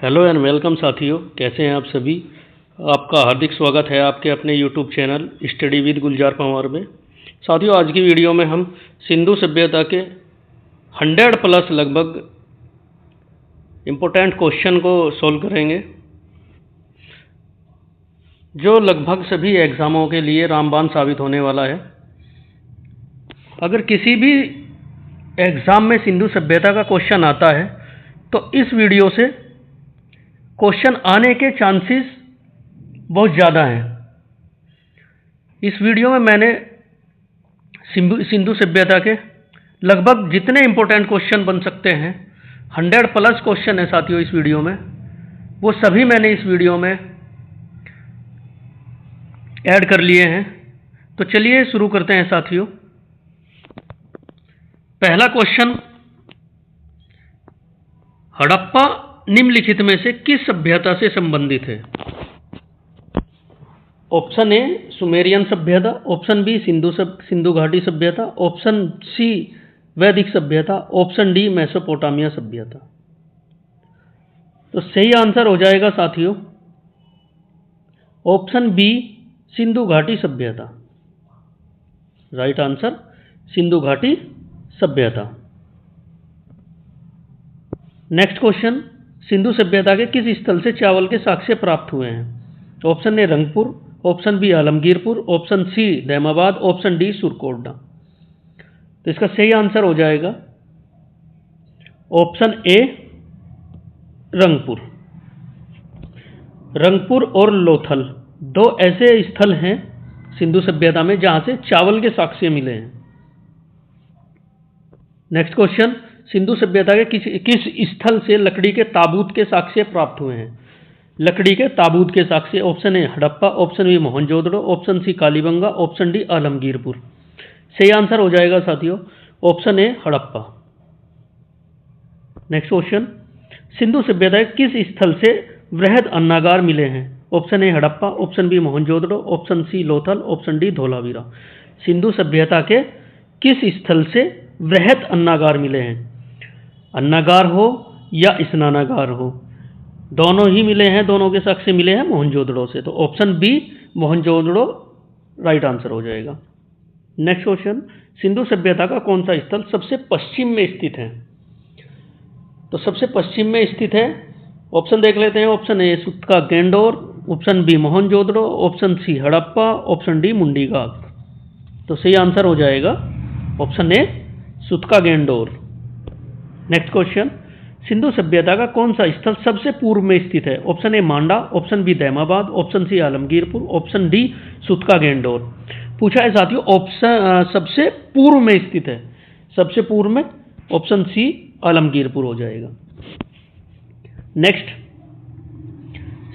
Hello and welcome साथियों, कैसे हैं आप सभी। आपका हार्दिक स्वागत है आपके अपने यूट्यूब चैनल स्टडी विद गुलजार पंवार में। साथियों, आज की वीडियो में हम सिंधु सभ्यता के 100 प्लस लगभग इम्पोर्टेंट क्वेश्चन को सॉल्व करेंगे, जो लगभग सभी एग्ज़ामों के लिए रामबाण साबित होने वाला है। अगर किसी भी एग्ज़ाम में सिंधु सभ्यता का क्वेश्चन आता है तो इस वीडियो से क्वेश्चन आने के चांसेस बहुत ज़्यादा हैं। इस वीडियो में मैंने सिंधु सभ्यता के लगभग जितने इम्पोर्टेंट क्वेश्चन बन सकते हैं, 100 प्लस क्वेश्चन है साथियों इस वीडियो में, वो सभी मैंने इस वीडियो में ऐड कर लिए हैं। तो चलिए शुरू करते हैं साथियों। पहला क्वेश्चन, हड़प्पा निम्नलिखित में से किस सभ्यता से संबंधित है? ऑप्शन ए सुमेरियन सभ्यता, ऑप्शन बी सिंधु घाटी सभ्यता, ऑप्शन सी वैदिक सभ्यता, ऑप्शन डी मेसोपोटामिया सभ्यता। तो सही आंसर हो जाएगा साथियों ऑप्शन बी सिंधु घाटी सभ्यता। राइट आंसर सिंधु घाटी सभ्यता। नेक्स्ट क्वेश्चन, सिंधु सभ्यता के किस स्थल से चावल के साक्ष्य प्राप्त हुए हैं? Option A Rangpur, option B Alamgirpur, option C Daimabad, option D Surkotada. तो इसका सही आंसर हो जाएगा ऑप्शन ए रंगपुर। रंगपुर और लोथल दो ऐसे स्थल हैं सिंधु सभ्यता में जहां से चावल के साक्ष्य मिले हैं। नेक्स्ट क्वेश्चन, सिंधु सभ्यता के किस स्थल से लकड़ी के ताबूत के साक्ष्य प्राप्त हुए हैं? लकड़ी के ताबूत के साक्ष्य, option A Harappa, option B Mohenjodaro, option C Kalibangan, option D Alamgirpur. सही आंसर हो जाएगा साथियों option A Harappa. Next question, Sindhu सभ्यता के किस स्थल से वृहद अन्नागार मिले हैं? Option A Harappa, option B Mohenjodaro, option C Lothal, option D Dholavira. Sindhu सभ्यता के किस स्थल से वृहद अन्नागार मिले हैं? अन्नागार हो या स्नानागार हो, दोनों ही मिले हैं, दोनों के साक्ष्य मिले हैं मोहनजोदड़ो से। तो option B Mohenjodaro right answer हो जाएगा। नेक्स्ट क्वेश्चन, सिंधु सभ्यता का कौन सा स्थल सबसे पश्चिम में स्थित है? तो सबसे पश्चिम में स्थित है, ऑप्शन देख लेते हैं। Option A Sutkagen Dor, option B Mohenjodaro, option C Harappa, option D Mundigak. तो सही आंसर हो जाएगा option A Sutkagen Dor. Next question, Sindhu सभ्यता का कौन सा स्थल सबसे पूर्व में स्थित है? Option A Manda, option B Daimabad, option C Alamgirpur, option D Sutkagen Dor. पूछा है साथियों ऑप्शन सबसे पूर्व में स्थित है, सबसे पूर्व में ऑप्शन सी आलमगीरपुर हो जाएगा। नेक्स्ट,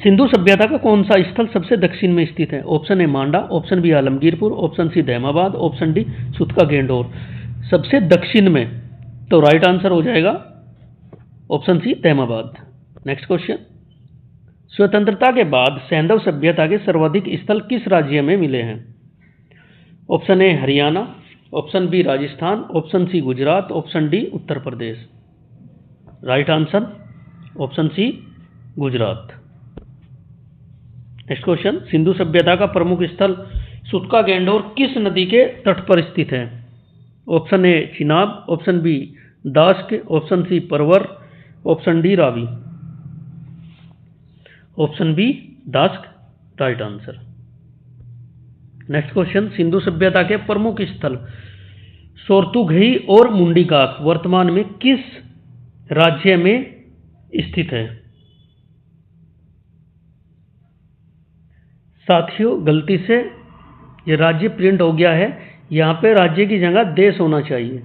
सिंधु सभ्यता का कौन सा स्थल सबसे दक्षिण में स्थित है? Option A Manda, option B Alamgirpur, option C Daimabad, option D Sutkagen Dor. सबसे दक्षिण में, तो राइट आंसर हो जाएगा option C Daimabad. Next question, स्वतंत्रता के बाद सैंधव सभ्यता के सर्वाधिक स्थल किस राज्य में मिले हैं? Option A Haryana, option B Rajasthan, option C Gujarat, option D Uttar Pradesh. Right answer option C Gujarat. Next question, Sindhu सभ्यता का प्रमुख स्थल सुत्का गेंडोर किस नदी के तट पर स्थित है? Option A Chenab, option B Dasht, option C Parvar, option D Ravi. Option B Dasht right answer. Next question, Sindhu सभ्यता के प्रमुख स्थल सोर्तुघई और मुंडीकाक वर्तमान में किस राज्य में स्थित है? साथियों गलती से ये राज्य प्रिंट हो गया है, यहाँ पे राज्य की जगह देश होना चाहिए।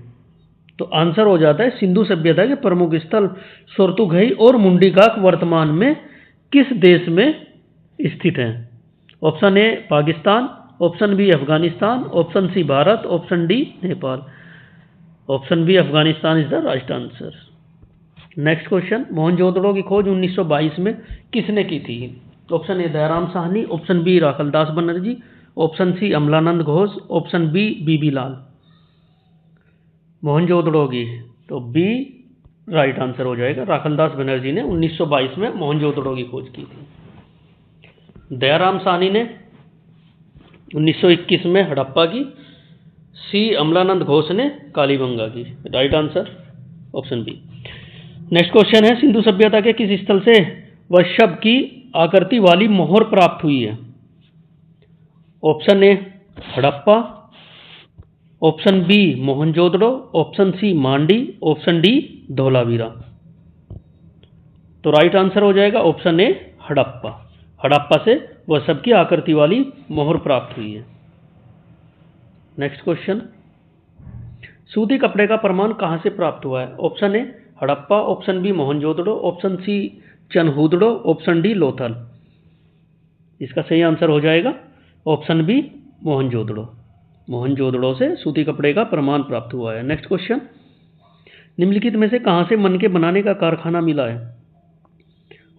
तो आंसर हो जाता है सिंधु सभ्यता के प्रमुख स्थल सोर्तुघई और मुंडीकाक वर्तमान में किस देश में स्थित हैं? Option A Pakistan, option B Afghanistan, option C Bharat, option D Nepal. Option B Afghanistan is the right answer. Next question, Mohenjodaro की खोज 1922 में किसने की थी? Option A Dayaram Sahni, option B Rakhaldas Banerjee, option C Amalananda Ghosh, option B B B Lal. Mohenjodaro की, तो बी राइट आंसर हो जाएगा। राखलदास बनर्जी ने 1922 में मोहनजोदड़ो की खोज की थी। दयाराम साहनी ने 1921 में हड़प्पा की। सी अमलानंद घोष ने कालीबंगा की। Right answer option B. Next question है, सिंधु सभ्यता के किस स्थल से वृषभ की आकृति वाली मोहर प्राप्त हुई है? Option A Harappa, option B Mohenjodaro, option C Mandi, option D Dholavira. तो राइट आंसर हो जाएगा ऑप्शन ए हड़प्पा। हड़प्पा से वृषभ की आकृति वाली मोहर प्राप्त हुई है। नेक्स्ट क्वेश्चन, सूती कपड़े का प्रमाण कहां से प्राप्त हुआ है? Option A Harappa, option B Mohenjodaro, option C Chanhudaro, option D Lothal. इसका सही आंसर हो जाएगा ऑप्शन बी मोहनजोदड़ो। मोहनजोदड़ो से सूती कपड़े का प्रमाण प्राप्त हुआ है। नेक्स्ट क्वेश्चन, निम्नलिखित में से कहां से मनके बनाने का कारखाना मिला है?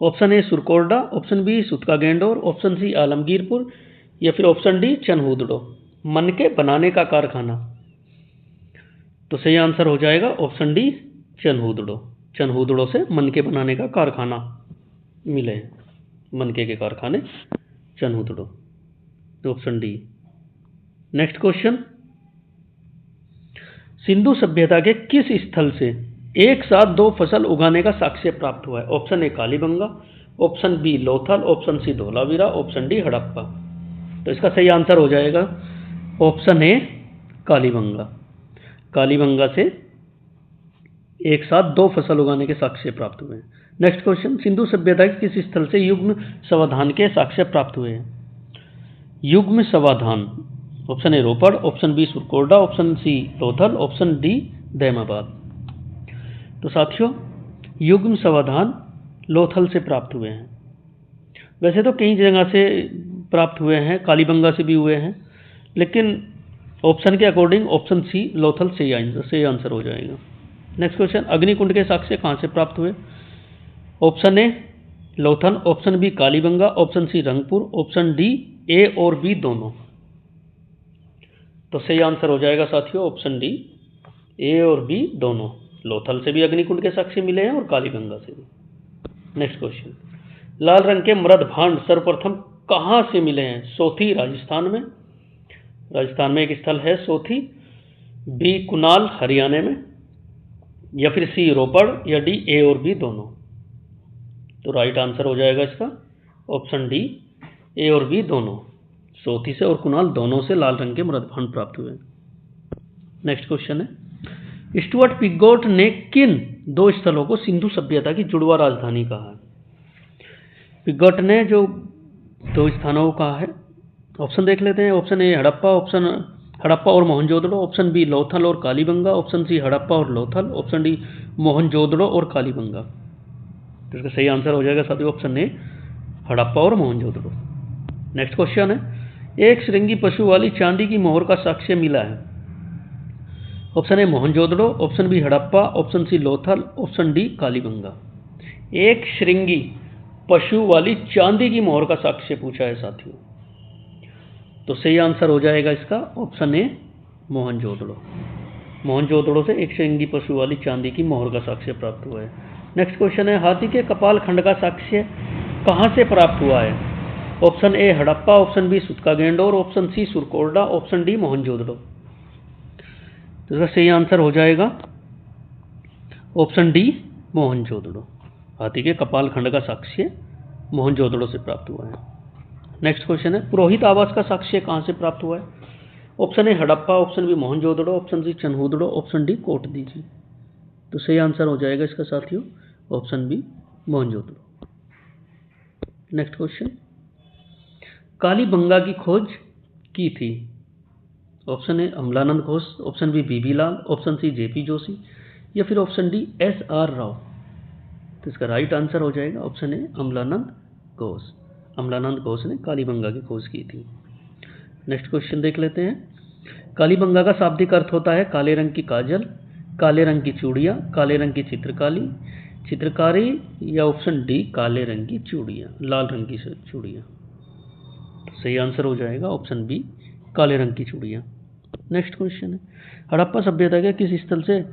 Option A Surkotada, option B Sutka Gendor, option C Alamgirpur या फिर ऑप्शन डी चनहूदड़ो। मनके बनाने का कारखाना, तो सही आंसर हो जाएगा ऑप्शन डी चनहूदड़ो। चनहूदड़ो से मनके बनाने का कारखाना मिले हैं, मनके के कारखाने चनहूदड़ो, तो option D. Next question, Sindhu सभ्यता के किस स्थल से एक साथ दो फसल उगाने का साक्ष्य प्राप्त हुआ है? Option A Kalibangan, option B Lothal, option C Dholavira, option D Harappa. तो इसका सही आंसर हो जाएगा ऑप्शन ए कालीबंगा। कालीबंगा से एक साथ दो फसल उगाने के साक्ष्य प्राप्त हुए हैं। नेक्स्ट क्वेश्चन, सिंधु सभ्यता के किस स्थल से युग्म समाधान के साक्ष्य प्राप्त हुए हैं? युग्म समाधान, option A Ropar, option B Surkotada, option C Lothal, option D Daimabad. तो साथियों, युग्म समाधान लोथल से प्राप्त हुए हैं। वैसे तो कई जगह से प्राप्त हुए हैं, कालीबंगा से भी हुए हैं, लेकिन ऑप्शन के अकॉर्डिंग ऑप्शन सी लोथल सही आंसर हो जाएगा। नेक्स्ट क्वेश्चन, अग्निकुंड के साक्ष्य कहां से प्राप्त हुए? Option A Lothal, option B Kalibangan, option C Rangpur, option D A और बी दोनों। तो सही आंसर हो जाएगा साथियों ऑप्शन डी, ए और बी दोनों। लोथल से भी अग्निकुंड के साक्ष्य मिले हैं और कालीबंगा से भी। नेक्स्ट क्वेश्चन, लाल रंग के मृद भांड सर्वप्रथम कहां से मिले हैं? सोथी राजस्थान में, राजस्थान में एक स्थल है सोथी, बी कुनाल हरियाणा में, या फिर सी रोपड़, या डी ए और बी दोनों। तो राइट आंसर हो जाएगा इसका ऑप्शन डी, ए और बी दोनों। सोथी से और कुनाल दोनों से लाल रंग के मृदभांड प्राप्त हुए। नेक्स्ट क्वेश्चन है, स्टुअर्ट पिगोट ने किन दो स्थलों को सिंधु सभ्यता की जुड़वा राजधानी कहा है? पिगोट ने जो दो स्थानों को कहा है, ऑप्शन देख लेते हैं। ऑप्शन ए हड़प्पा और मोहनजोदड़ो, ऑप्शन बी लोथल और कालीबंगा, ऑप्शन सी हड़प्पा और लोथल, ऑप्शन डी मोहनजोदड़ो और कालीबंगा। तो इसका सही आंसर हो जाएगा साथियों ऑप्शन ए हड़प्पा और मोहनजोदड़ो। नेक्स्ट क्वेश्चन है, एक श्रृंगी पशु वाली चांदी की मोहर का साक्ष्य मिला है? Option A Mohenjodaro, option B Harappa, option C Lothal, option D Kalibangan. एक श्रृंगी पशु वाली चांदी की मोहर का साक्ष्य पूछा है साथियों, तो सही आंसर हो जाएगा इसका ऑप्शन ए मोहनजोदड़ो। मोहनजोदड़ो से एक श्रृंगी पशु वाली चांदी की मोहर का साक्ष्य प्राप्त हुआ है। नेक्स्ट क्वेश्चन है, हाथी के कपाल खंड का साक्ष्य कहां से प्राप्त हुआ है? Option A Harappa, option B Sutka Gendor, option C Surkotada, option D Mohenjodaro. तो इसका सही आंसर हो जाएगा ऑप्शन डी मोहनजोदड़ो। हाथी के कपाल खंड का साक्ष्य मोहनजोदड़ो से प्राप्त हुआ है। नेक्स्ट क्वेश्चन है, पुरोहित आवास का साक्ष्य कहां से प्राप्त हुआ है? Option A Harappa, option B Mohenjodaro, option C Chanhudaro, option D Kot Diji. तो सही आंसर हो जाएगा इसका साथियों option B Mohenjodaro. Next question, Kalibangan की खोज की थी? Option A Amalananda Ghosh, option B B B Lal, option C J P Joshi, या फिर option D S R Rao. तो इसका राइट आंसर हो जाएगा ऑप्शन ए अमलानंद घोष। अमलानंद घोष ने कालीबंगा की खोज की थी। नेक्स्ट क्वेश्चन देख लेते हैं, कालीबंगा का शाब्दिक अर्थ होता है काले रंग की काजल, काले रंग की चूड़ियाँ, काले रंग की चित्रकारी, या ऑप्शन डी काले रंग की चूड़ियाँ, लाल रंग की चूड़ियाँ। सही आंसर हो जाएगा ऑप्शन बी काले रंग की चूड़ियाँ। नेक्स्ट क्वेश्चन है, हड़प्पा सभ्यता के किस स्थल से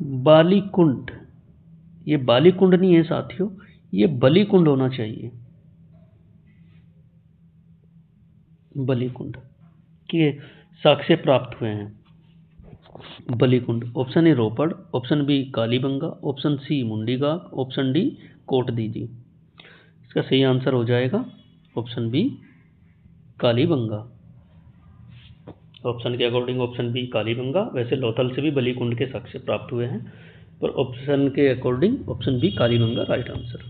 बालीकुंड ये बालीकुंड नहीं है साथियों, ये बलीकुंड होना चाहिए, बलीकुंड के साक्ष्य प्राप्त हुए हैं। बलीकुंड, option A Ropar, option B Kalibangan, option C Mundigak, option D Kot Diji. इसका सही आंसर हो जाएगा ऑप्शन बी कालीबंगा। ऑप्शन के अकॉर्डिंग ऑप्शन बी कालीबंगा। वैसे लोथल से भी बलीकुंड के साक्ष्य प्राप्त हुए हैं, पर ऑप्शन के according option B Kalibangan right answer.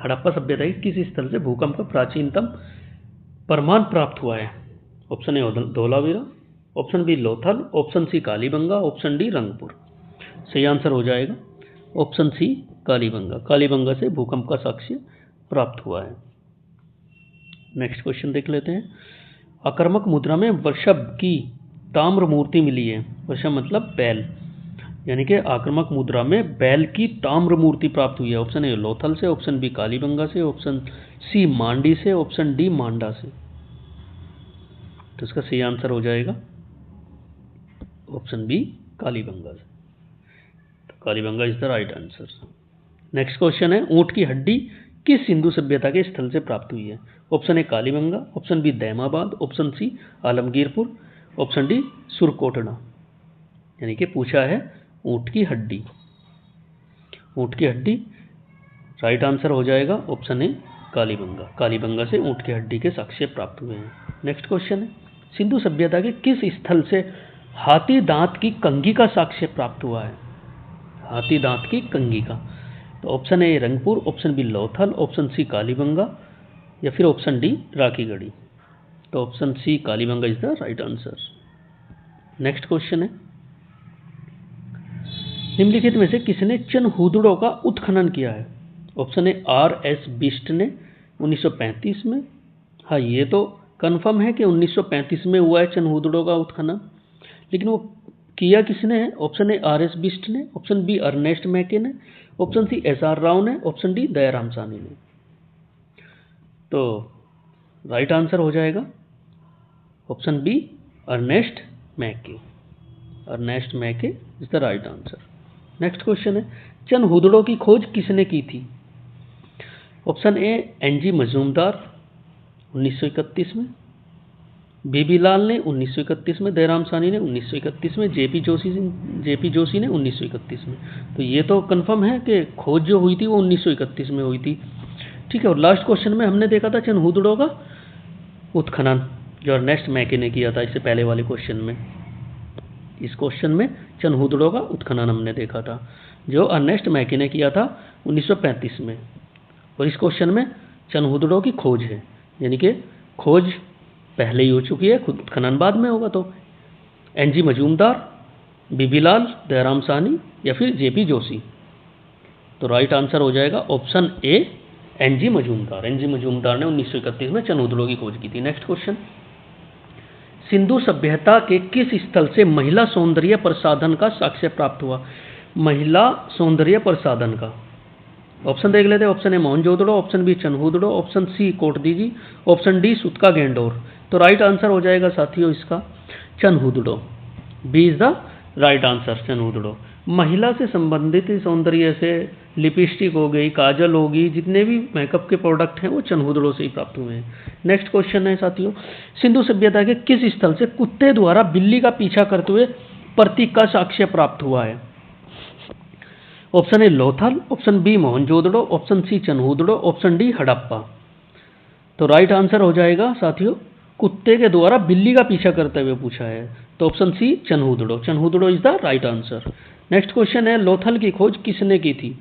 Harappa सभ्यता के किस स्थल से भूकंप का प्राचीनतम प्रमाण प्राप्त हुआ है? Option A Dholavira, option B Lothal, option C Kalibangan, option D Rangpur. सही आंसर हो जाएगा ऑप्शन सी कालीबंगा। कालीबंगा से भूकंप का साक्ष्य प्राप्त हुआ है। नेक्स्ट क्वेश्चन देख लेते हैं। आक्रामक मुद्रा में वृषभ की ताम्र मूर्ति मिली है। वृषभ मतलब बैल, यानी कि आक्रामक मुद्रा में बैल की ताम्र मूर्ति प्राप्त हुई है। ऑप्शन ए लोथल से, ऑप्शन बी कालीबंगा से, ऑप्शन सी मांडी से, ऑप्शन डी मांडा से। तो इसका सही आंसर हो जाएगा ऑप्शन बी कालीबंगा से। तो Kalibangan is the right answer. Next question है, ऊंट की हड्डी किस सिंधु सभ्यता के स्थल से प्राप्त हुई है? Option A Kalibangan, option B Daimabad, option C Alamgirpur, option D Surkotada. यानी कि पूछा है ऊंट की हड्डी। ऊंट की हड्डी राइट आंसर हो जाएगा ऑप्शन ए कालीबंगा। कालीबंगा से ऊंट की हड्डी के साक्ष्य प्राप्त हुए हैं। नेक्स्ट क्वेश्चन है, सिंधु सभ्यता के किस स्थल से हाथी दांत की कंघी का साक्ष्य प्राप्त हुआ है? हाथी दांत की कंघी का। तो option A Rangpur, option B Lothal, option C Kalibangan या फिर ऑप्शन डी राखीगढ़ी। तो option C Kalibangan is the right answer. Next question है, निम्नलिखित में से किसने चनहूदड़ों का उत्खनन किया है? Option A R S Bisht ने 1935 में। हाँ, ये तो कंफर्म है कि 1935 में हुआ है चनहूदड़ों का उत्खनन, लेकिन वो किया किसने है? Option A R S Bisht ने, ऑप्शन बी अर्नेस्ट मैके ने, option C S R Rao ने, ऑप्शन डी दयाराम साहनी ने। तो राइट आंसर हो जाएगा ऑप्शन बी अर्नेस्ट मैके। अर्नेस्ट मैके is the right answer. Next question है, चनहूदड़ों की खोज किसने की थी? ऑप्शन ए एनजी मजूमदार 1931 में, बीबी लाल ने 1931 में, दयाराम साहनी ने 1931 में, जेपी जोशी ने 1931 में। तो ये तो कंफर्म है कि खोज जो हुई थी वो 1931 में हुई थी। ठीक है, और लास्ट क्वेश्चन में हमने देखा था चनहूदड़ों का उत्खनन, जो अर्नेस्ट मैके ने किया था इससे पहले वाले क्वेश्चन में। इस क्वेश्चन में चनहूदड़ों का उत्खनन हमने देखा था, जो अर्नेस्ट मैके ने किया था 1935 में। और इस क्वेश्चन में चनहूदड़ों की खोज है, यानी कि खोज पहले ही हो चुकी है, खुद उत्खनन बाद में होगा। तो एनजी मजूमदार, बीबी लाल, दयाराम साहनी या फिर जेपी जोशी। तो राइट आंसर हो जाएगा option A N G Majumdar. N G Majumdar ने 1931 में चनहूदड़ों की खोज की थी। नेक्स्ट क्वेश्चन, सिंधु सभ्यता के किस स्थल से महिला सौंदर्य प्रसाधन का साक्ष्य प्राप्त हुआ? महिला सौंदर्य प्रसाधन का ऑप्शन देख लेते हैं। Option A Mohenjodaro, option B Chanhudaro, option C Kot Diji, option D Sutka Gendor. तो राइट आंसर हो जाएगा साथियों इसका Chanhudaro. B is the right answer, Chanhudaro. महिला से संबंधित सौंदर्य से लिपस्टिक हो गई, काजल होगी, जितने भी मेकअप के प्रोडक्ट हैं वो चनहूदड़ो से ही प्राप्त हुए हैं। नेक्स्ट क्वेश्चन है साथियों, सिंधु सभ्यता के किस स्थल से कुत्ते द्वारा बिल्ली का पीछा करते हुए प्रतीक का साक्ष्य प्राप्त हुआ है? Option A Lothal, option B Mohenjodaro, option C Chanhudaro, option D Harappa. तो राइट आंसर हो जाएगा साथियों कुत्ते के द्वारा बिल्ली का पीछा करते हुए पूछा है, तो option C Chanhudaro. Chanhudaro is the right answer. Next question है, लोथल की खोज किसने की थी?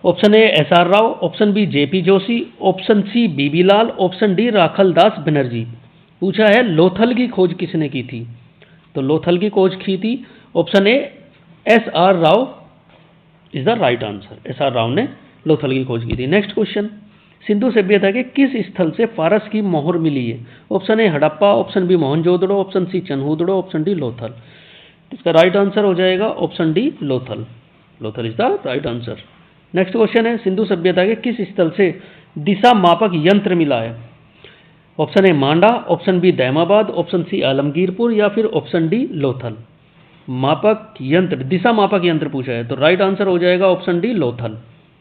Option A S R Rao, option B J P Joshi, option C B B Lal, option D Rakhaldas Banerjee. पूछा है लोथल की खोज किसने की थी? तो लोथल की खोज की थी option A S R Rao is the right answer. S R Rao ने लोथल की खोज की थी। नेक्स्ट क्वेश्चन, सिंधु सभ्यता के किस स्थल से फारस की मोहर मिली है? Option A Harappa, option B Mohenjodaro, option C Chanhudaro, option D Lothal. इसका राइट आंसर हो जाएगा option D Lothal. Lothal is the right answer. Next question है, सिंधु सभ्यता के किस स्थल से दिशा मापक यंत्र मिला है? Option A Manda, option B Daimabad, option C Alamgirpur या फिर ऑप्शन डी लोथल। मापक यंत्र, दिशा मापक यंत्र पूछा है, तो राइट आंसर हो जाएगा option D Lothal.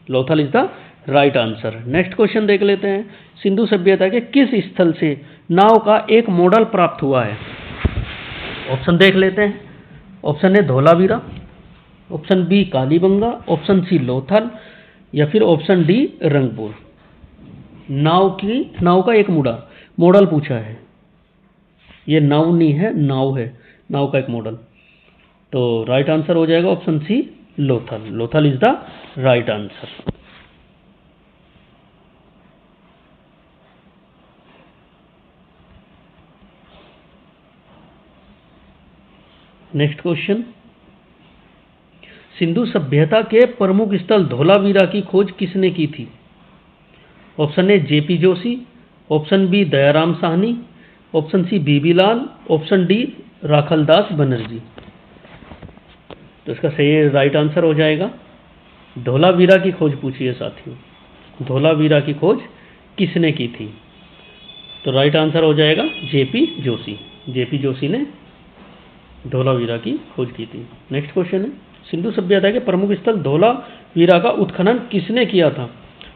Lothal is the right answer. Next question देख लेते हैं। सिंधु सभ्यता के किस स्थल से नाव का एक मॉडल प्राप्त हुआ है? ऑप्शन देख लेते हैं। Option A Dholavira, option B Kalibangan, option C Lothal, या फिर ऑप्शन डी रंगपुर। नाव का एक मॉडल पूछा है। ये नाव नहीं है, नाव है, नाव का एक मॉडल। तो राइट आंसर हो जाएगा option C Lothal. Lothal is the right answer. Next question, Sindhu सभ्यता के प्रमुख स्थल धोलावीरा की खोज किसने की थी? Option A J P Joshi, option B Dayaram Sahni, option C B B Lal, option D Rakhaldas Banerjee. तो इसका सही राइट आंसर हो जाएगा धोलावीरा की खोज पूछी है साथियों। धोलावीरा की खोज किसने की थी? तो राइट आंसर हो जाएगा जेपी जोशी। जेपी जोशी ने धोलावीरा की खोज की थी। नेक्स्ट क्वेश्चन है, सिंधु सभ्यता के प्रमुख स्थल धोलावीरा का उत्खनन किसने किया था?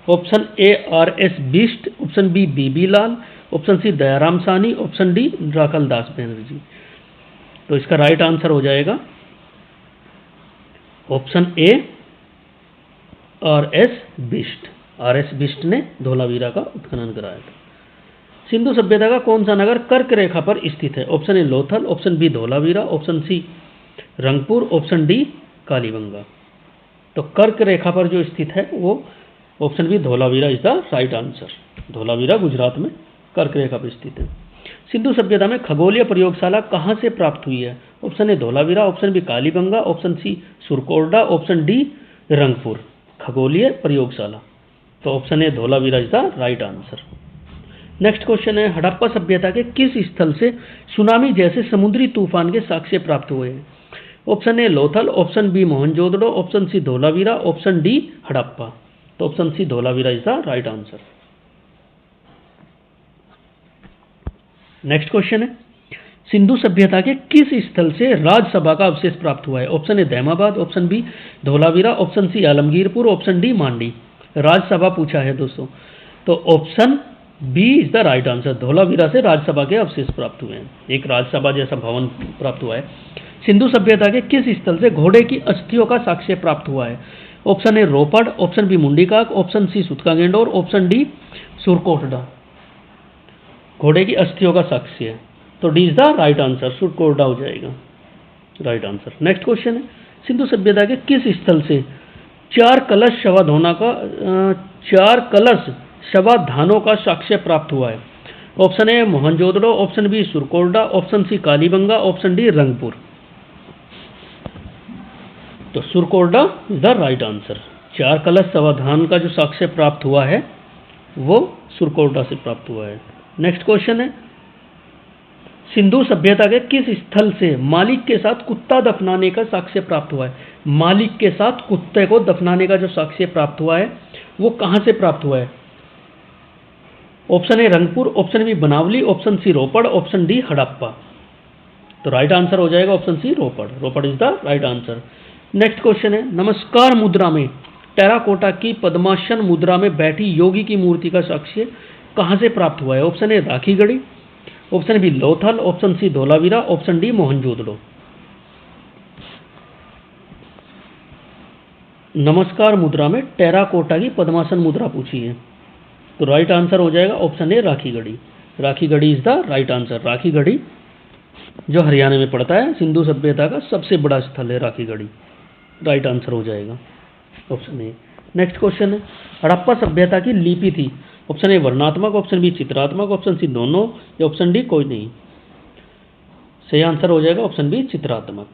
Option A R S Bisht, option B B B Lal, option C Dayaram Sahni, option D Rakhaldas Banerjee. तो इसका राइट आंसर हो जाएगा option A R S Bisht. R S Bisht ने धोलावीरा का उत्खनन कराया था। सिंधु सभ्यता का कौन सा नगर कर्क रेखा पर स्थित है? Option A Lothal, option B Dholavira, option C Rangpur, option D Kalibangan. तो कर्क रेखा पर जो स्थित है वो option B Dholavira is the right answer. Dholavira Gujarat में कर्क रेखा पर स्थित है। सिंधु सभ्यता में खगोलीय प्रयोगशाला कहाँ से प्राप्त हुई है? Option A Dholavira, option B Kalibangan, option C Surkotada, option D Rangpur. खगोलीय प्रयोगशाला, तो option A Dholavira is the right answer. Next question है, हड़प्पा सभ्यता के किस स्थल से सुनामी जैसे समुद्री तूफान के साक्ष्य प्राप्त हुए हैं? Option A Lothal, option B Mohenjodaro, option C Dholavira, option D Harappa. तो option C Dholavira is the right answer. Next question है, सिंधु सभ्यता के किस स्थल से राजसभा का अवशेष प्राप्त हुआ है? Option A Daimabad, option B Dholavira, option C Alamgirpur, option D Mandi. राजसभा पूछा है दोस्तों, तो option B is the right answer. Dholavira से राजसभा के अवशेष प्राप्त हुए हैं, एक राजसभा जैसा भवन प्राप्त हुआ है। सिंधु सभ्यता के किस स्थल से घोड़े की अस्थियों का साक्ष्य प्राप्त हुआ है? Option A Ropar, option B Mundigak, option C Sutkagendor, option D Surkotada. घोड़े की अस्थियों का साक्ष्य है, तो D is the right answer. Surkotada हो जाएगा राइट आंसर। नेक्स्ट क्वेश्चन है, सिंधु सभ्यता के किस स्थल से चार कलश शवाधानों का साक्ष्य प्राप्त हुआ है? Option A Mohenjodaro, option B Surkotada, option C Kalibangan, option D Rangpur. तो Surkotada is the right answer. चार कलश शवाधान का जो साक्ष्य प्राप्त हुआ है वो सुरकोरडा से प्राप्त हुआ है। नेक्स्ट क्वेश्चन है, सिंधु सभ्यता के किस स्थल से मालिक के साथ कुत्ता दफनाने का साक्ष्य प्राप्त हुआ है? मालिक के साथ कुत्ते को दफनाने का जो साक्ष्य प्राप्त हुआ है वो कहां से प्राप्त हुआ है? Option A Rangpur, option B Banawali, option C Ropar, option D Harappa. तो राइट आंसर हो जाएगा option C Ropar. Ropar is the right answer. Next question है, नमस्कार मुद्रा में टेराकोटा की पद्मासन मुद्रा में बैठी योगी की मूर्ति का साक्ष्य कहां से प्राप्त हुआ है? Option A Rakhigarhi, option B Lothal, option C Dholavira, option D Mohenjodaro. नमस्कार मुद्रा में टेराकोटा की पद्मासन मुद्रा पूछी है, तो राइट आंसर हो जाएगा option A Rakhigarhi. Rakhigarhi is the right answer. Rakhigarhi जो हरियाणा में पड़ता है, सिंधु सभ्यता का सबसे बड़ा स्थल है राखीगढ़ी। राइट आंसर हो जाएगा ऑप्शन ए। नेक्स्ट क्वेश्चन है, हड़प्पा सभ्यता की लिपि थी? ऑप्शन ए वर्णात्मक, ऑप्शन बी चित्रात्मक, ऑप्शन सी दोनों, या ऑप्शन डी कोई नहीं। सही आंसर हो जाएगा ऑप्शन बी चित्रात्मक।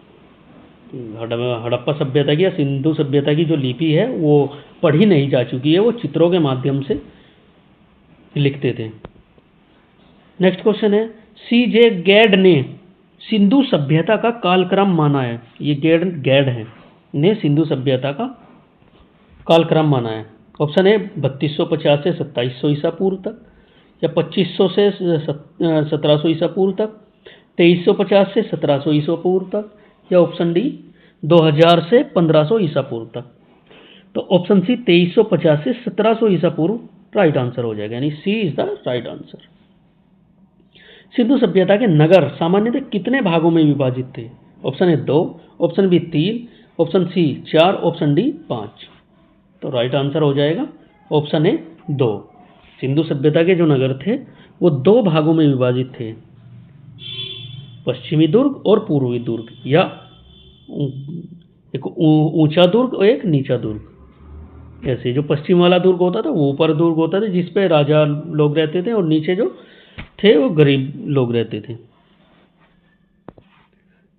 हड़प्पा सभ्यता की या सिंधु सभ्यता की जो लिपि है वो पढ़ी नहीं जा चुकी है, वो चित्रों के माध्यम से लिखते थे। नेक्स्ट क्वेश्चन है, सी जे गैड ने सिंधु सभ्यता का कालक्रम माना है? ये गैड है ने सिंधु सभ्यता का कालक्रम माना है। ऑप्शन ए 3250 से 2700 ईसा पूर्व तक, या 2500 से 1700 ईसा पूर्व तक, 2350 से 1700 ईसा पूर्व तक, या ऑप्शन डी 2000 से 1500 ईसा पूर्व तक। तो ऑप्शन सी 2350 से 1700 ईसा पूर्व राइट आंसर हो जाएगा, यानी C is the right answer. Sindhu सभ्यता के नगर सामान्यतः कितने भागों में विभाजित थे? Option A 2, option B 3, option C 4, option D 5। तो राइट आंसर हो जाएगा ऑप्शन ए 2। सिंधु सभ्यता के जो नगर थे वो 2 भागों में विभाजित थे, पश्चिमी दुर्ग और पूर्वी दुर्ग, या एक ऊंचा दुर्ग और एक नीचा दुर्ग। ऐसे जो पश्चिम वाला दुर्ग होता था वो ऊपर दुर्ग होता था जिसपे राजा लोग रहते थे, और नीचे जो थे वो गरीब लोग रहते थे।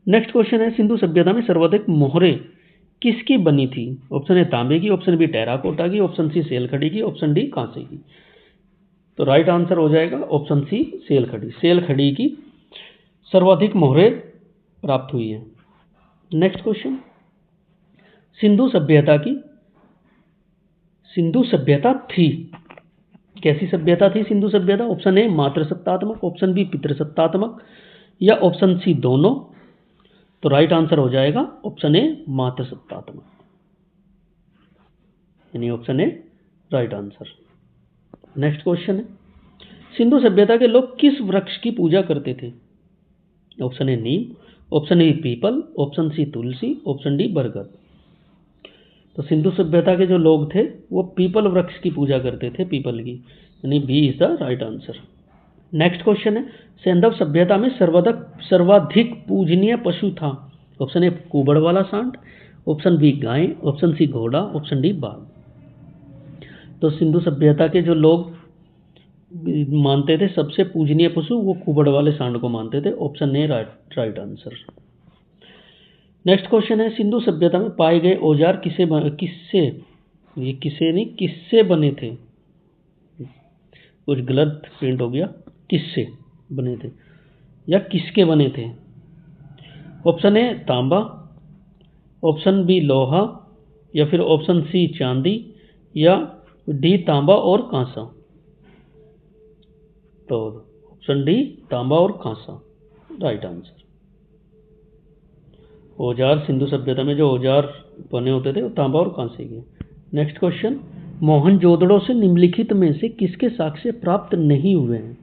नेक्स्ट क्वेश्चन है, सिंधु सभ्यता में सर्वाधिक मोहरें किसकी बनी थी? ऑप्शन ए तांबे की, ऑप्शन बी टेराकोटा की, ऑप्शन सी सेलखड़ी की, ऑप्शन डी कांसे की। तो राइट आंसर हो जाएगा ऑप्शन सी सेलखड़ी। सेलखड़ी की सर्वाधिक मोहरें प्राप्त हुई है। नेक्स्ट क्वेश्चन, सिंधु सभ्यता थी, कैसी सभ्यता थी सिंधु सभ्यता? ऑप्शन ए मातृसत्तात्मक, ऑप्शन बी पितृसत्तात्मक, या ऑप्शन सी दोनों। तो राइट आंसर हो जाएगा ऑप्शन ए मातृसत्तात्मक, यानी option A right answer. Next question है, सिंधु सभ्यता के लोग किस वृक्ष की पूजा करते थे? ऑप्शन ए नीम, ऑप्शन ए पीपल, ऑप्शन सी तुलसी, ऑप्शन डी बरगद। तो सिंधु सभ्यता के जो लोग थे वो पीपल वृक्ष की पूजा करते थे, पीपल की, यानी B is the right answer. Next question है, सैंधव सभ्यता में सर्वाधिक पूजनीय पशु था? ऑप्शन ए कुबड़ वाला सांड, ऑप्शन बी गाय, ऑप्शन सी घोड़ा, ऑप्शन डी बाघ। तो सिंधु सभ्यता के जो लोग मानते थे सबसे पूजनीय पशु वो कुबड़ वाले सांड को मानते थे, ऑप्शन ए राइट आंसर। नेक्स्ट क्वेश्चन है, सिंधु सभ्यता में पाए गए औजार किससे बने थे? कुछ गलत प्रिंट हो गया, किससे बने थे या किसके बने थे? ऑप्शन ए तांबा, ऑप्शन बी लोहा, या फिर ऑप्शन सी चांदी, या डी तांबा और कांसा। तो ऑप्शन डी तांबा और कांसा राइट आंसर। औजार, सिंधु सभ्यता में जो औजार बने होते थे वो तांबा और कांसे के। नेक्स्ट क्वेश्चन, मोहनजोदड़ो से निम्नलिखित में से किसके साक्ष्य प्राप्त नहीं हुए हैं?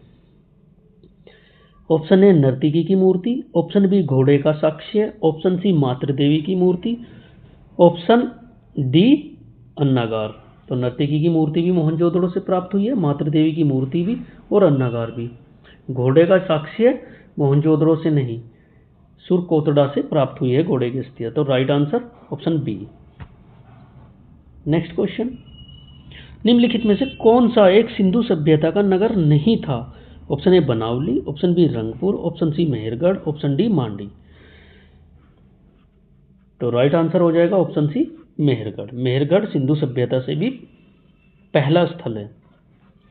ऑप्शन ए नर्तकी की मूर्ति, ऑप्शन बी घोड़े का साक्ष्य, ऑप्शन सी मातृदेवी की मूर्ति, ऑप्शन डी अन्नागार। तो नर्तकी की मूर्ति भी मोहनजोदड़ो से प्राप्त हुई है, मातृदेवी की मूर्ति भी और अन्नागार भी। घोड़े का साक्ष्य मोहनजोदड़ो से नहीं, सुरकोटड़ा से प्राप्त हुई है घोड़े की अस्थियां। तो right answer option B. Next question, निम्नलिखित में से कौन सा एक सिंधु सभ्यता का नगर नहीं था? Option A Banawali, option B Rangpur, option C Mehrgarh, option D Mandi. तो राइट आंसर हो जाएगा ऑप्शन सी मेहरगढ़। मेहरगढ़ सिंधु सभ्यता से भी पहला स्थल है।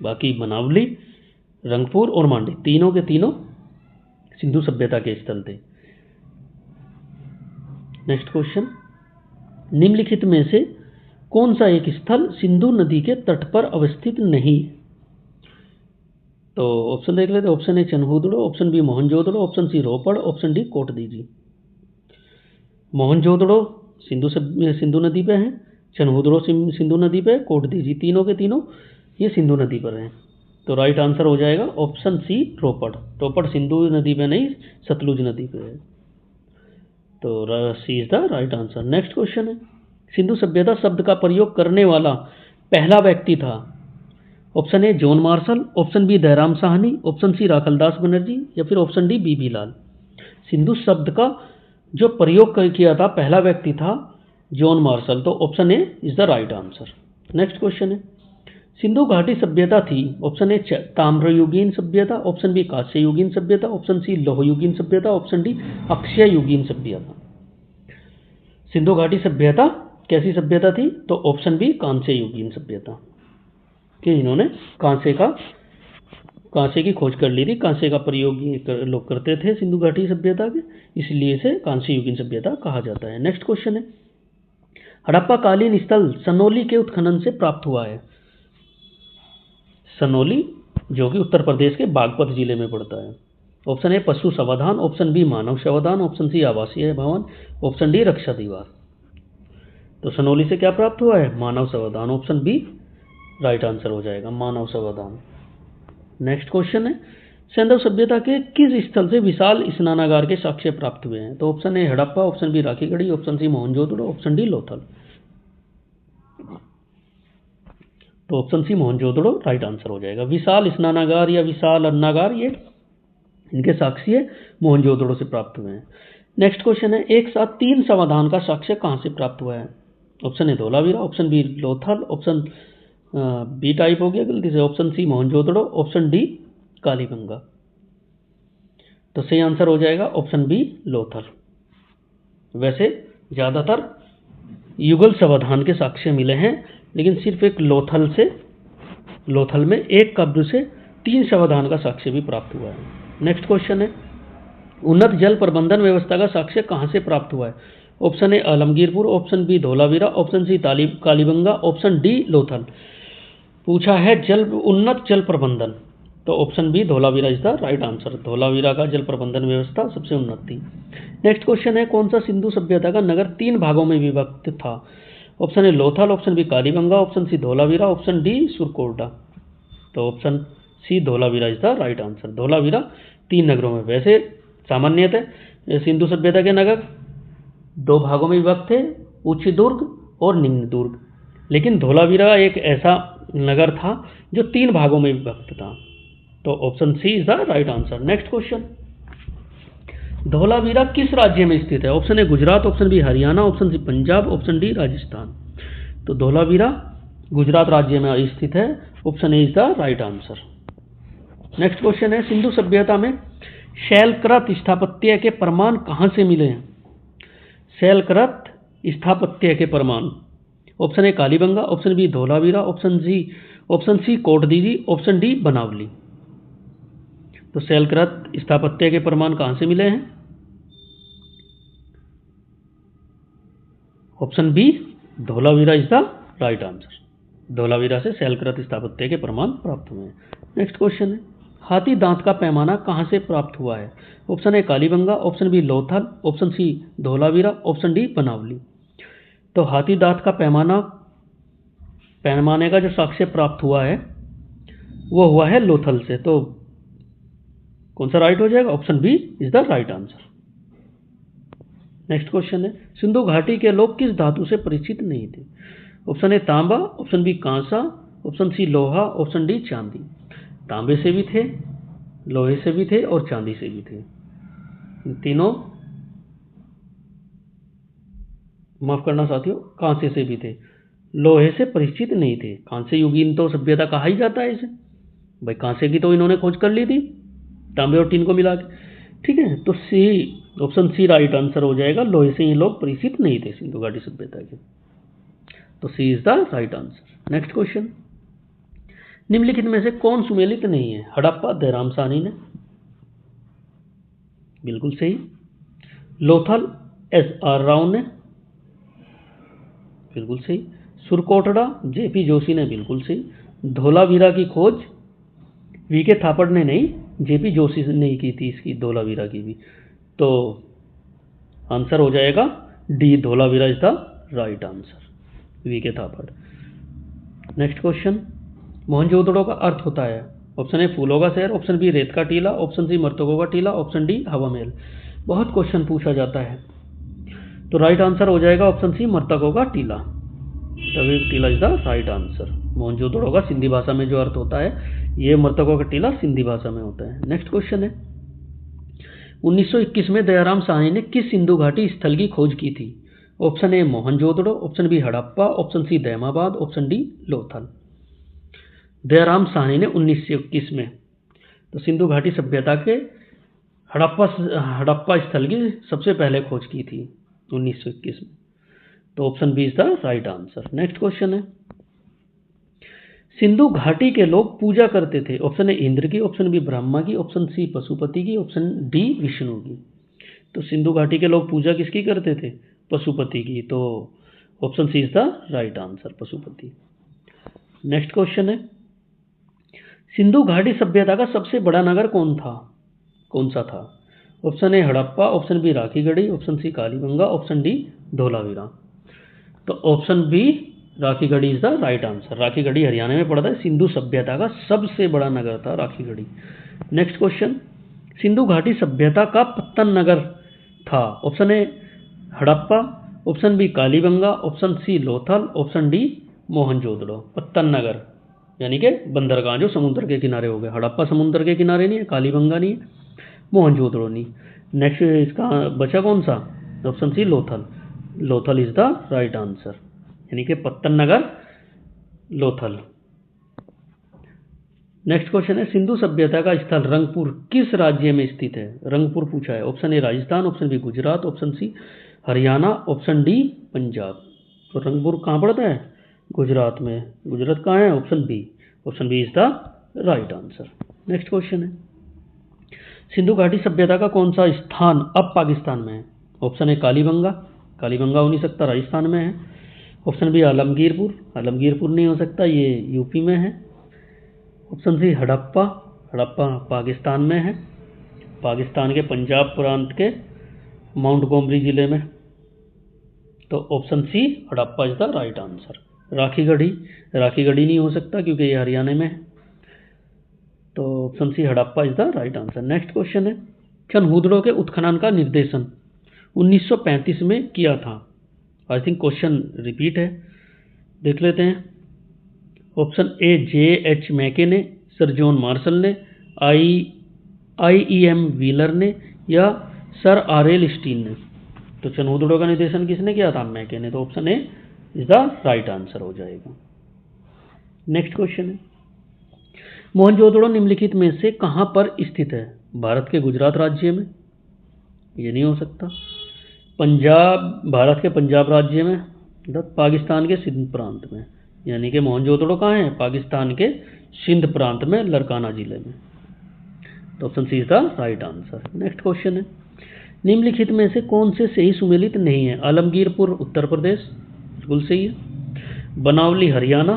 बाकी बनावली, रंगपुर और मांडी तीनों के तीनों सिंधु सभ्यता के स्थल थे। नेक्स्ट क्वेश्चन, निम्नलिखित में से कौन सा एक स्थल सिंधु नदी के तट पर अवस्थित नहीं? तो ऑप्शन देख लेते हैं। Option A Chanhudaro, option B Mohenjodaro, option C Ropar, option D Kot Diji. Mohenjodaro Sindhu नदी पे है, चनहूदड़ो सिंधु नदी पे, कोटदीजी तीनों के तीनों ये सिंधु नदी पर हैं। तो राइट आंसर हो जाएगा ऑप्शन सी रोपड़। रोपड़ सिंधु नदी पे नहीं, सतलुज नदी पे है। तो C is the right answer. Next question है, सिंधु सभ्यता शब्द का प्रयोग करने वाला पहला व्यक्ति था? Option A John Marshall, option B Dayaram Sahni, option C Rakhaldas Banerji, या फिर option D B B Lal. Sindhu शब्द का जो प्रयोग किया था पहला व्यक्ति था जॉन मार्शल। तो option A is the right answer. Next question है, सिंधु घाटी सभ्यता थी? ऑप्शन ए ताम्रयुगीन सभ्यता, ऑप्शन बी कांस्ययुगीन सभ्यता, ऑप्शन सी लौहयुगीन सभ्यता, ऑप्शन डी अक्षययुगीन सभ्यता। सिंधु घाटी सभ्यता कैसी सभ्यता थी? तो ऑप्शन बी कांस्ययुगीन सभ्यता, कि इन्होंने कांसे की खोज कर ली थी। कांसे का प्रयोग लोग करते थे सिंधु घाटी सभ्यता के, इसलिए इसे कांस्ययुगीन सभ्यता कहा जाता है। नेक्स्ट क्वेश्चन है, हड़प्पा कालीन स्थल सनोली के उत्खनन से प्राप्त हुआ है? सनोली जो कि उत्तर प्रदेश के बागपत जिले में पड़ता है। ऑप्शन ए पशु समाधान, ऑप्शन बी मानव समाधान, ऑप्शन सी आवासीय भवन, ऑप्शन डी रक्षा दीवार। तो सनोली से क्या प्राप्त हुआ है? मानव समाधान। ऑप्शन बी राइट आंसर हो जाएगा, मानव समाधान। नेक्स्ट क्वेश्चन है, सैंधव सभ्यता के किस स्थल से विशाल स्नानागार के साक्ष्य प्राप्त हुए हैं? तो option A Harappa, option B Rakhigarhi, option C Mohenjodaro, option D Lothal. तो option C Mohenjodaro right answer हो जाएगा। विशाल स्नानागार या विशाल अन्नागार, ये इनके साक्ष्य मोहनजोदड़ो से प्राप्त हुए हैं। नेक्स्ट क्वेश्चन है, एक साथ 3 समाधान का साक्ष्य कहां से प्राप्त हुआ है? Option A Dholavira, option B Lothal, option B type हो गया गलती से, option C Mohenjodaro, option D Kalibangan. तो सही आंसर हो जाएगा ऑप्शन बी लोथल। वैसे ज़्यादातर युगल समाधान के साक्ष्य मिले हैं, लेकिन सिर्फ एक लोथल में एक कब्र से 3 समाधान का साक्ष्य भी प्राप्त हुआ है। नेक्स्ट क्वेश्चन है, उन्नत जल प्रबंधन व्यवस्था का साक्ष्य कहां से प्राप्त हुआ है? Option A Alamgirpur, option B Dholavira, option C Kalibangan, option D Lothal. पूछा है उन्नत जल प्रबंधन, तो option B Dholavira is the right answer. Dholavira का जल प्रबंधन व्यवस्था सबसे उन्नत थी। नेक्स्ट क्वेश्चन है, कौन सा सिंधु सभ्यता का नगर 3 भागों में विभक्त था? Option A Lothal, option B Kalibangan, option C Dholavira, option D Surkotada. तो option C Dholavira is the right answer. Dholavira 3 नगरों में। वैसे सामान्यतः सिंधु सभ्यता के नगर 2 भागों में विभक्त थे, उच्च दुर्ग और निम्न दुर्ग, लेकिन धोलावीरा एक ऐसा नगर था जो 3 भागों में विभक्त था। तो option C is the right answer. Next question, Dholavira किस राज्य में स्थित है? Option A Gujarat, option B Haryana, option C Punjab, option D Rajasthan. तो धोलावीरा गुजरात राज्य में स्थित है, option A is the right answer. Next question है, सिंधु सभ्यता में शैलकृत स्थापत्य के प्रमाण कहां से मिले हैं? शैलकृत स्थापत्य के प्रमाण, option A Kalibangan, option B Dholavira, option C Kot Diji, option D Banawali. तो शैलकृत स्थापत्य के प्रमाण कहां से मिले हैं? Option B Dholavira is the right answer. Dholavira से शैलकृत स्थापत्य के प्रमाण प्राप्त हुए हैं। नेक्स्ट क्वेश्चन है, हाथी दांत का पैमाना कहां से प्राप्त हुआ है? Option A Kalibangan, option B Lothal, option C Dholavira, option D Banawali. तो हाथी दांत का पैमाने का जो साक्ष्य प्राप्त हुआ है वो हुआ है लोथल से। तो कौन सा राइट हो जाएगा? Option B is the right answer. Next question है, सिंधु घाटी के लोग किस धातु से परिचित नहीं थे? ऑप्शन ए तांबा, ऑप्शन बी कांसा, ऑप्शन सी लोहा, ऑप्शन डी चांदी। तांबे से भी थे, लोहे से भी थे और चांदी से भी थे। इन तीनों, माफ करना साथियों, कांसे से भी थे। लोहे से परिचित नहीं थे। कांसे युगीन तो सभ्यता कहा ही जाता है इसे। भाई कांसे की तो इन्होंने खोज कर ली थी तांबे और टीन को मिला के, ठीक है। तो सी, ऑप्शन सी राइट आंसर हो जाएगा। लोहे से ये लोग परिचित नहीं थे सिंधु घाटी सभ्यता के। तो C is the right answer. Next question, निम्नलिखित में से कौन सुमेलित नहीं है? हड़प्पा दयाराम साहनी ने, बिल्कुल सही। लोथल SR राव ने, बिल्कुल सही। सुरकोटड़ा JP जोशी ने, बिल्कुल सही। धोलावीरा की खोज VK थापड़ ने नहीं, JP जोशी ने की थी इसकी, धोलावीरा की भी। तो आंसर हो जाएगा D, Dholavira is the right answer, VK Thapar. Next question, Mohenjodaro का अर्थ होता है? ऑप्शन ए फूलों का शहर, ऑप्शन बी रेत का टीला, ऑप्शन सी मृतकों का टीला, ऑप्शन डी हवा महल। बहुत क्वेश्चन पूछा जाता है, तो राइट आंसर हो जाएगा ऑप्शन सी मृतकों का टीला। तभी टीला is the right answer. Mohenjodaro का सिंधी भाषा में जो अर्थ होता है, ये मृतकों का टीला सिंधी भाषा में होता है। नेक्स्ट क्वेश्चन है, 1921 में दयाराम साहनी ने किस सिंधु घाटी स्थल की खोज की थी? Option A Mohenjodaro, option B Harappa, option C Daimabad, option D Lothal. Dayaram Sahni ने 1921 में तो सिंधु घाटी सभ्यता के हड़प्पा स्थल की सबसे पहले खोज की थी 1921 में। तो option B is the right answer. Next question है, सिंधु घाटी के लोग पूजा करते थे? ऑप्शन ए इंद्र की, ऑप्शन बी ब्रह्मा की, ऑप्शन सी पशुपति की, ऑप्शन डी विष्णु की। तो सिंधु घाटी के लोग पूजा किसकी करते थे? पशुपति की। तो option C is the right answer, Pashupati. Next question है, सिंधु घाटी सभ्यता का सबसे बड़ा नगर कौन था? कौन सा था? Option A Harappa, option B Rakhigarhi, option C Kalibangan, option D Dholavira. तो option B Rakhigarhi is the right answer. Rakhigarhi Haryana में पड़ता है। सिंधु सभ्यता का सबसे बड़ा नगर था राखीगढ़ी। नेक्स्ट क्वेश्चन, सिंधु घाटी सभ्यता का पत्तन नगर था। Option A Harappa, option B Kalibangan, option C Lothal, option D Mohenjodaro. पत्तन नगर यानी कि बंदरगाह जो समुद्र के किनारे हो गए। हड़प्पा समुद्र के किनारे नहीं है, कालीबंगा नहीं है, मोहनजोदड़ो नहीं। नेक्स्ट इसका बचा कौन सा? Option C Lothal. Lothal is the right answer, यानी कि पत्तन नगर लोथल। नेक्स्ट क्वेश्चन है, सिंधु सभ्यता का स्थल रंगपुर किस राज्य में स्थित है? रंगपुर पूछा है। Option A Rajasthan, option B Gujarat, option C Haryana, option D Punjab. तो रंगपुर कहाँ पड़ता है? गुजरात में। गुजरात कहाँ है? Option B. Option B is the right answer. Next question है, सिंधु घाटी सभ्यता का कौन सा स्थान अब पाकिस्तान में है? ऑप्शन ए कालीबंगा, कालीबंगा हो नहीं सकता, राजस्थान में है। ऑप्शन बी आलमगीरपुर, आलमगीरपुर नहीं हो सकता, ये यूपी में है। ऑप्शन सी हड़प्पा, हड़प्पा पाकिस्तान में है, पाकिस्तान के पंजाब प्रांत के माउंट गोमरी जिले में। तो option C Harappa is the right answer. Rakhigarhi, Rakhigarhi नहीं हो सकता क्योंकि ये हरियाणा में है। तो option C Harappa is the right answer. Next question है, चनहूदड़ो के उत्खनन का निर्देशन 1935 में किया था। आई थिंक क्वेश्चन रिपीट है, देख लेते हैं। ऑप्शन ए J.H. मैके ने, सर जॉन मार्शल ने, I.E.M. व्हीलर ने या सर R.L. स्टीन ने। तो चनहूदड़ो का निर्देशन किसने किया था? मैके ने। तो option A is the right answer हो जाएगा। नेक्स्ट क्वेश्चन है, मोहनजोदड़ो निम्नलिखित में से कहां पर स्थित है? भारत के गुजरात राज्य में, ये नहीं हो सकता। पंजाब, भारत के पंजाब राज्य में, पाकिस्तान के सिंध प्रांत में, यानी कि मोहनजोदड़ो कहाँ है? पाकिस्तान के सिंध प्रांत में, लरकाना जिले में। तो option C is the right answer. Next question है, निम्नलिखित में से कौन से सही सुमेलित नहीं है? आलमगीरपुर उत्तर प्रदेश, बिल्कुल सही है। बनावली हरियाणा,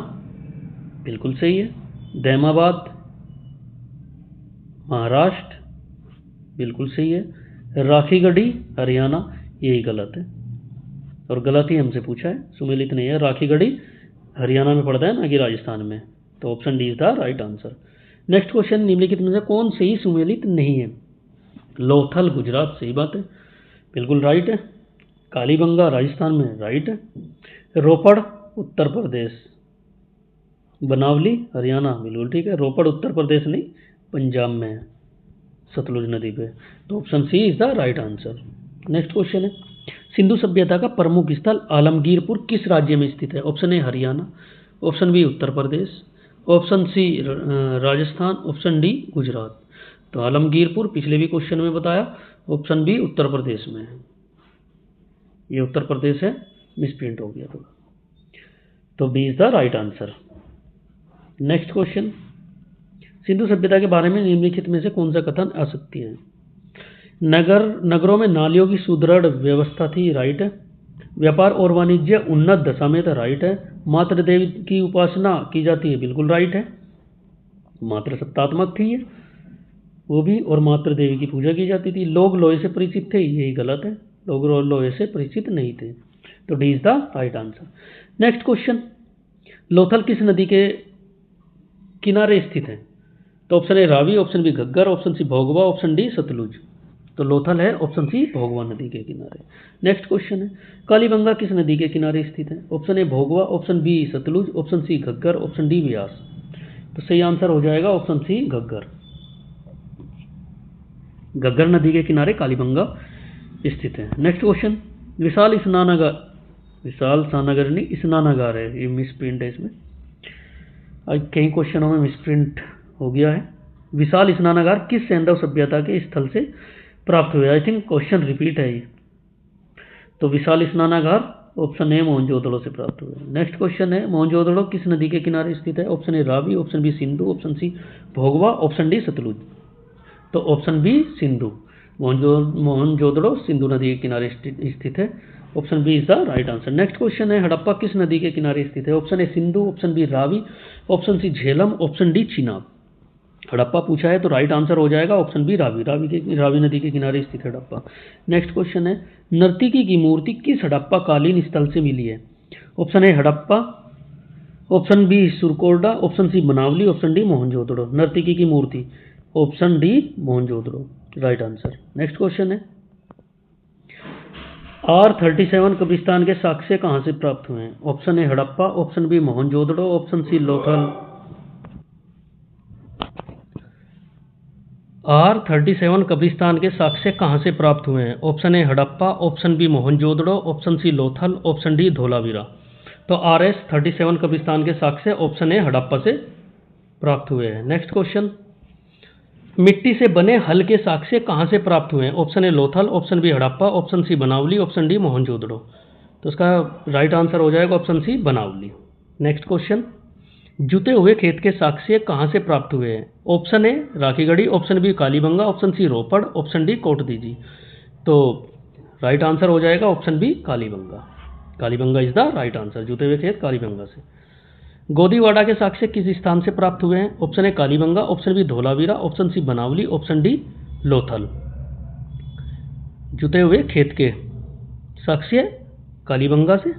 बिल्कुल सही है। दहमाबाद महाराष्ट्र, बिल्कुल सही है। राखीगढ़ी हरियाणा, यही गलत है और गलत ही हमसे पूछा है, सुमेलित नहीं है। राखीगढ़ी हरियाणा में पड़ता है ना कि राजस्थान में। तो option D is the right answer. Next question, निम्नलिखित में से कौन सही सुमेलित नहीं है? लोथल गुजरात, सही बात है, बिल्कुल राइट है। कालीबंगा राजस्थान में, राइट है। रोपड़ उत्तर प्रदेश, बनावली हरियाणा, बिल्कुल ठीक है। रोपड़ उत्तर प्रदेश नहीं, पंजाब में है, सतलुज नदी पे। तो option C is the right answer. Next question है, सिंधु सभ्यता का प्रमुख स्थल आलमगीरपुर किस राज्य में स्थित है? Option A Haryana, option B Uttar Pradesh, option C Rajasthan, option D Gujarat. तो आलमगीरपुर पिछले भी क्वेश्चन में बताया, ऑप्शन बी उत्तर प्रदेश में है। ये उत्तर प्रदेश है, मिसप्रिंट हो गया थोड़ा। तो B is the right answer. Next question, Sindhu सभ्यता के बारे में निम्नलिखित में से कौन सा कथन असत्य है? नगरों में नालियों की सुदृढ़ व्यवस्था थी, राइट है। व्यापार और वाणिज्य उन्नत दशा में था, राइट है। मातृ देवी की उपासना की जाती है, बिल्कुल राइट है। मातृ सत्तात्मक थी ये, वो भी, और मातृ देवी की पूजा की जाती थी। लोग लोहे से परिचित थे, यही गलत है, लोग लोहे से परिचित नहीं थे। तो D is the right answer. Next question, Lothal किस नदी के किनारे स्थित है? तो option A Ravi, option B Ghaggar, option C Bhogava, option D Sutlej. तो लोथल है ऑप्शन सी भोगवा नदी के किनारे। नेक्स्ट क्वेश्चन है, कालीबंगा किस नदी के किनारे स्थित है? Option A Bhogava, option B Sutlej, option C Ghaggar, option D Vyas. तो सही आंसर हो जाएगा ऑप्शन सी घग्गर। घग्गर नदी के किनारे कालीबंगा स्थित है। नेक्स्ट क्वेश्चन, विशाल स्नानागार, विशाल स्नानागार नहीं स्नानागार है, ये मिसप्रिंट है इसमें, कई क्वेश्चनों में मिसप्रिंट हो गया है। विशाल स्नानागार किस सैंधव सभ्यता के स्थल से प्राप्त हुए? आई थिंक क्वेश्चन रिपीट है ये। तो विशाल स्नानागार ऑप्शन ए मोहनजोदड़ो से प्राप्त हुए। नेक्स्ट क्वेश्चन है, मोहनजोदड़ो किस नदी के किनारे स्थित है? Option A Ravi, option B Sindhu, option C Bhogava, option D Sutlej. तो ऑप्शन बी सिंधु, मोहनजोदड़ो सिंधु नदी के किनारे स्थित है। Option B is the right answer. Next question है, हड़प्पा किस नदी के किनारे स्थित है? Option A Sindhu, option B Ravi, option C Jhelum, option D Chenab. Harappa पूछा है तो राइट आंसर हो जाएगा ऑप्शन बी रावी। रावी नदी के किनारे स्थित है हड़प्पा। नेक्स्ट क्वेश्चन है, नर्तकी की मूर्ति किस हड़प्पा कालीन स्थल से मिली है? Option A Harappa, option B Surkotada, option C Banawali, option D Mohenjodaro. नर्तकी की मूर्ति option D Mohenjodaro, right answer. Next question है, R37 कब्रिस्तान के साक्ष्य कहाँ से प्राप्त हुए हैं? Option A Harappa, option B Mohenjodaro, option C Lothal. R37 कब्रिस्तान के साक्ष्य कहाँ से प्राप्त हुए हैं? Option A Harappa, option B Mohenjodaro, option C Lothal, option D Dholavira. तो RS37 कब्रिस्तान के साक्ष्य ऑप्शन ए हड़प्पा से प्राप्त हुए हैं। नेक्स्ट क्वेश्चन, मिट्टी से बने हल के साक्ष्य कहाँ से प्राप्त हुए हैं? Option A Lothal, option B Harappa, option C Banawali, option D Mohenjodaro. तो इसका राइट आंसर हो जाएगा option C Banawali. Next question, जुते हुए खेत के साक्ष्य कहाँ से प्राप्त हुए हैं? Option A Rakhigarhi, option B Kalibangan, option C Ropar, option D Kot Diji. तो राइट आंसर हो जाएगा option B Kalibangan. Kalibangan is the right answer, जुते हुए खेत कालीबंगा से। गोदीवाड़ा के साक्ष्य किस स्थान से प्राप्त हुए हैं? Option A Kalibangan, option B Dholavira, option C Banawali, option D Lothal. जुते हुए खेत के साक्ष्य कालीबंगा से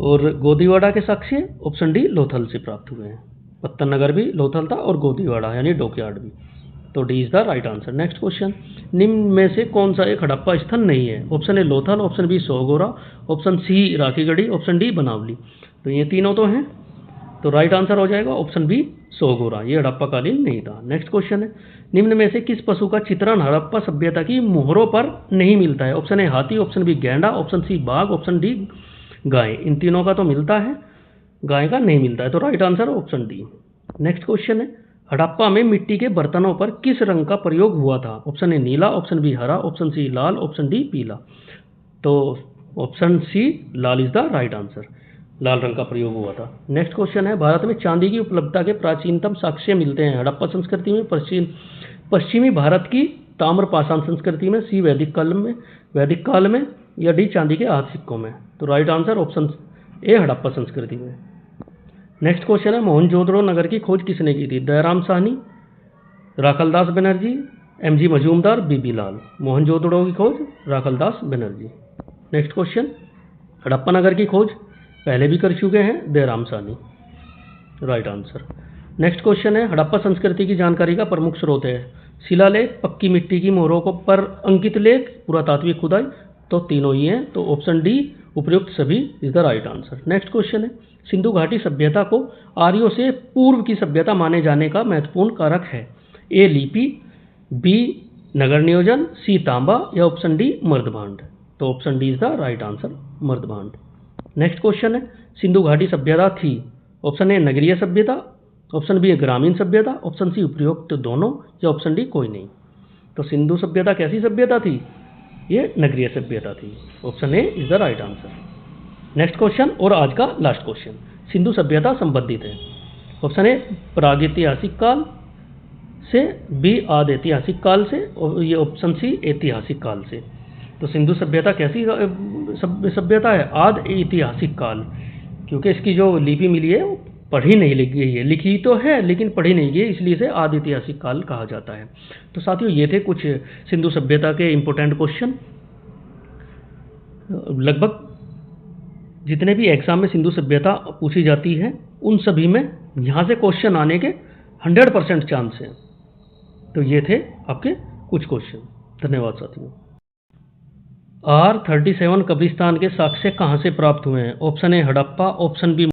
और गोदीवाड़ा के साक्ष्य ऑप्शन डी लोथल से प्राप्त हुए हैं। पत्तन नगर भी लोथल था और गोदीवाड़ा यानी डॉकयार्ड भी। तो D is the right answer. Next question, निम्न में से कौन सा एक हड़प्पा स्थल नहीं है? Option A Lothal, option B Sohgaura, option C Rakhigarhi, option D Banawali. तो ये तीनों तो हैं, तो राइट आंसर हो जाएगा ऑप्शन बी सोहगोरा, ये हड़प्पा कालीन नहीं था। नेक्स्ट क्वेश्चन है, निम्न में से किस पशु का चित्रण हड़प्पा सभ्यता की मोहरों पर नहीं मिलता है? ऑप्शन ए हाथी, ऑप्शन बी गैंडा, ऑप्शन सी बाघ, ऑप्शन डी गाय। इन तीनों का तो मिलता है, गाय का नहीं मिलता है, तो right answer option D. Next question है, हड़प्पा में मिट्टी के बर्तनों पर किस रंग का प्रयोग हुआ था? ऑप्शन ए नीला, ऑप्शन बी हरा, ऑप्शन सी लाल, ऑप्शन डी पीला। तो ऑप्शन सी लाल इज द राइट आंसर, लाल रंग का प्रयोग हुआ था। नेक्स्ट क्वेश्चन है, भारत में चांदी की उपलब्धता के प्राचीनतम साक्ष्य मिलते हैं? हड़प्पा संस्कृति में, पश्चिमी भारत की ताम्र पाषाण संस्कृति में, सी वैदिक काल में, या डी चांदी के हाथ सिक्कों में। तो right answer option A Harappa संस्कृति में। नेक्स्ट क्वेश्चन है, मोहनजोदड़ो नगर की खोज किसने की थी? Dayaram Sahni, Rakhaldas Banerjee, MG Majumdar, B B Lal. मोहनजोदड़ो की खोज राखलदास बनर्जी। नेक्स्ट क्वेश्चन, हड़प्पा नगर की खोज पहले भी कर चुके हैं, Dayaram Sahni, right answer. Next question है, हड़प्पा संस्कृति की जानकारी का प्रमुख स्रोत है? शिलालेख, पक्की मिट्टी की मोहरों को पर अंकित लेख, पुरातात्विक खुदाई। तो तीनों ही हैं, तो ऑप्शन डी उपयुक्त सभी is the right answer. Next question है, सिंधु घाटी सभ्यता को आर्यों से पूर्व की सभ्यता माने जाने का महत्वपूर्ण कारक है? ए लिपि, बी नगर नियोजन, सी तांबा, या ऑप्शन डी मर्दभांड। तो option D is the right answer, मर्दभांड। नेक्स्ट क्वेश्चन है, सिंधु घाटी सभ्यता थी? ऑप्शन ए नगरीय सभ्यता, ऑप्शन बी ग्रामीण सभ्यता, ऑप्शन सी उपयुक्त दोनों, या ऑप्शन डी कोई नहीं। तो सिंधु सभ्यता कैसी सभ्यता थी? ये नगरीय सभ्यता थी, option A is the right answer. Next question और आज का लास्ट क्वेश्चन, सिंधु सभ्यता संबंधित है? ऑप्शन ए प्रागैतिहासिक काल से, बी आदि ऐतिहासिक काल से, और ये ऑप्शन सी ऐतिहासिक काल से। तो सिंधु सभ्यता कैसी सभ्यता है? आदि ऐतिहासिक काल, क्योंकि इसकी जो लिपि मिली है वो पढ़ी नहीं लिखी गई है, लिखी तो है लेकिन पढ़ी नहीं गई है, इसलिए इसे आदि ऐतिहासिक काल कहा जाता है। तो साथियों, ये थे कुछ सिंधु सभ्यता के इंपॉर्टेंट क्वेश्चन। लगभग जितने भी एग्जाम में सिंधु सभ्यता पूछी जाती है उन सभी में यहाँ से क्वेश्चन आने के 100% चांस हैं। तो ये थे आपके कुछ क्वेश्चन। धन्यवाद साथियों। R37 कब्रिस्तान के साक्ष्य कहाँ से प्राप्त हुए हैं? Option A Harappa, option B